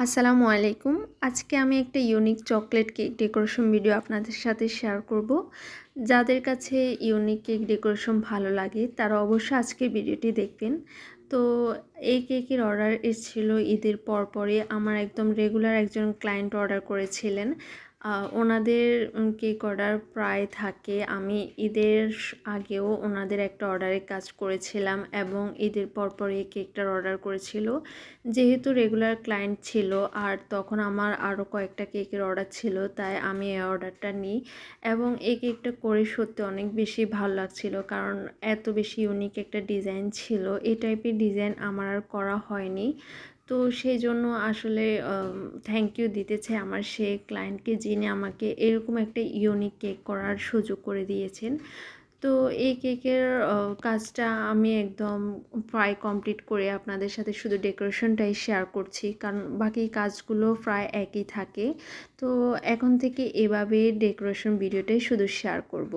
আসসালামু আলাইকুম। আজকে আমি একটা unique chocolate cake decoration video আপনাদের সাথে শেয়ার করব। যাদের কাছে ইউনিক কেক ডেকোরেশন ভালো লাগে তারা অবশ্যই আজকের ভিডিওটি দেখবেন। তো এই কেকের অর্ডার এসেছিল ঈদের পরপরই। আমার একদম রেগুলার একজন ক্লায়েন্ট অর্ডার করেছিলেন। ওনাদের কেক অর্ডার প্রায় থাকে। আমি ঈদের আগেও ওনাদের একটা অর্ডারে কাজ করেছিলাম এবং ঈদের পরপরই এই কেকটার অর্ডার করেছিল। যেহেতু রেগুলার ক্লায়েন্ট ছিল আর তখন আমার আরও কয়েকটা কেকের অর্ডার ছিল, তাই আমি এই অর্ডারটা নিই এবং এই কেকটা করে সত্যি অনেক বেশি ভালো লাগছিল, কারণ এত বেশি ইউনিক একটা ডিজাইন ছিল। এই টাইপের ডিজাইন আমার আর করা হয়নি। তো সেই জন্য আসলে থ্যাংক ইউ দিতে চাই আমার সেই ক্লায়েন্টকে, যিনি আমাকে এরকম একটা ইউনিক কেক করার সুযোগ করে দিয়েছেন। তো এই কেকের কাজটা আমি একদম প্রায় কমপ্লিট করে আপনাদের সাথে শুধু ডেকোরেশনটাই শেয়ার করছি, কারণ বাকি কাজগুলো প্রায় একই থাকে। তো এখন থেকে এভাবে ডেকোরেশন ভিডিওটাই শুধু শেয়ার করব।